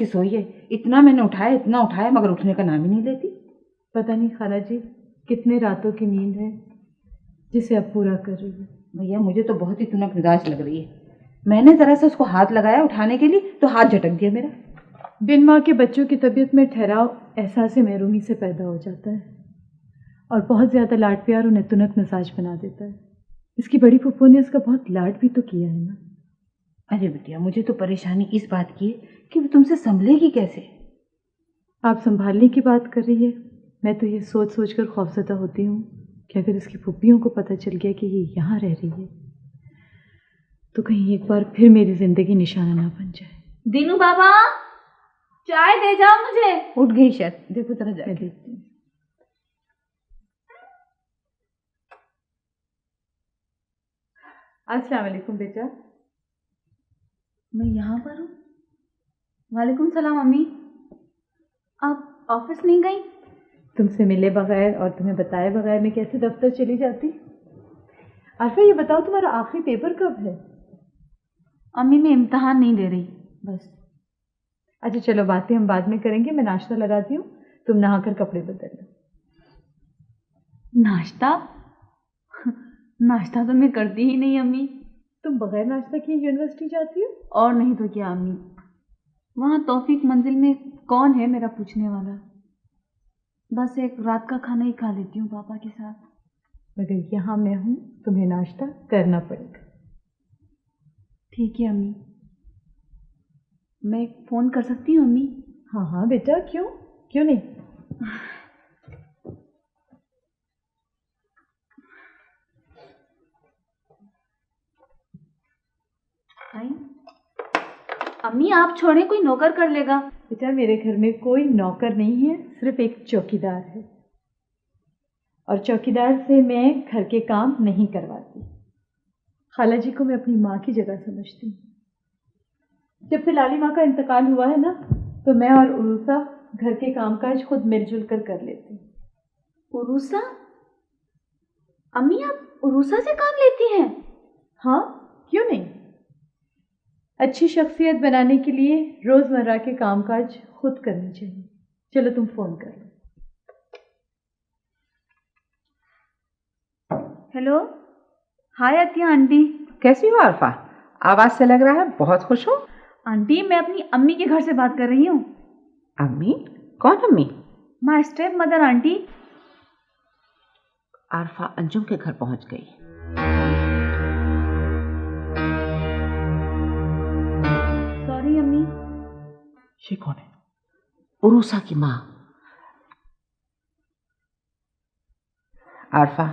की सोई है। इतना मैंने उठाया, इतना उठाया, मगर उठने का नाम ही नहीं लेती। पता नहीं खाला जी कितने रातों की नींद है जिसे अब पूरा कर रही है। भैया मुझे तो बहुत ही तुनक मिजाज लग रही है। मैंने जरा सा उसको हाथ लगाया उठाने के लिए तो हाथ झटक दिया मेरा। बिन माँ के बच्चों की तबीयत में ठहराव एहसास महरूमी से पैदा हो जाता है और बहुत ज़्यादा लाड प्यार उन्हें तुनक मिजाज बना देता है। इसकी बड़ी फुप्पो ने इसका बहुत लाड भी तो किया है ना। अरे बिटिया मुझे तो परेशानी इस बात की है कि वो तुमसे संभलेगी कैसे। आप संभालने की बात कर रही है, मैं तो ये सोच सोच कर खौफजदा होती हूँ कि अगर इसकी फुप्पियों को पता चल गया कि ये यहाँ रह रही है तो कहीं एक बार फिर मेरी जिंदगी निशाना ना बन जाए। दीनू बाबा चाय दे जाओ मुझे। उठ गई शायद, देखो जरा जाके देखती हूँ। अस्सलाम वालेकुम बेटा। मैं यहाँ पर हूँ। वालेकुम सलाम अम्मी, आप ऑफिस नहीं गई? तुमसे मिले बगैर और तुम्हें बताए बगैर मैं कैसे दफ्तर चली जाती। आरफा ये बताओ तुम्हारा आखिरी पेपर कब है? अम्मी मैं इम्तिहान नहीं दे रही बस। अच्छा चलो बातें हम बाद में करेंगे, मैं नाश्ता लगाती हूँ, तुम नहाकर कपड़े बदल लो। नाश्ता? नाश्ता तो मैं करती ही नहीं अम्मी। तुम बगैर नाश्ता किए यूनिवर्सिटी जाती हो? और नहीं तो क्या अम्मी, वहाँ तौफीक मंजिल में कौन है मेरा पूछने वाला। बस एक रात का खाना ही खा लेती हूँ पापा के साथ। मगर यहाँ मैं हूँ, तुम्हें नाश्ता करना पड़ेगा। ठीक है अम्मी, मैं फ़ोन कर सकती हूँ अम्मी? हाँ हाँ बेटा, क्यों क्यों नहीं। अम्मी आप छोड़े, कोई नौकर कर लेगा। बेटा मेरे घर में कोई नौकर नहीं है, सिर्फ एक चौकीदार है और चौकीदार से मैं घर के काम नहीं करवाती। खाला जी को मैं अपनी माँ की जगह समझती हूँ। जब से लाली माँ का इंतकाल हुआ है ना तो मैं और उरूसा घर के कामकाज खुद मिलजुल कर लेते हैं। उरूसा? अम्मी आप उरूसा से काम लेती हैं? हाँ क्यों नहीं। अच्छी शख्सियत बनाने के लिए रोजमर्रा के कामकाज खुद करने चाहिए। चलो तुम फोन कर लो। हेलो, हाय अतिया आंटी। कैसी हो आरफा? आवाज से लग रहा है बहुत खुश हो। आंटी मैं अपनी अम्मी के घर से बात कर रही हूँ। अम्मी? कौन अम्मी? My step mother aunty. Arfa Anjum के घर पहुंच गई। सॉरी अम्मी। ये कौन है? उरूसा की माँ। आरफा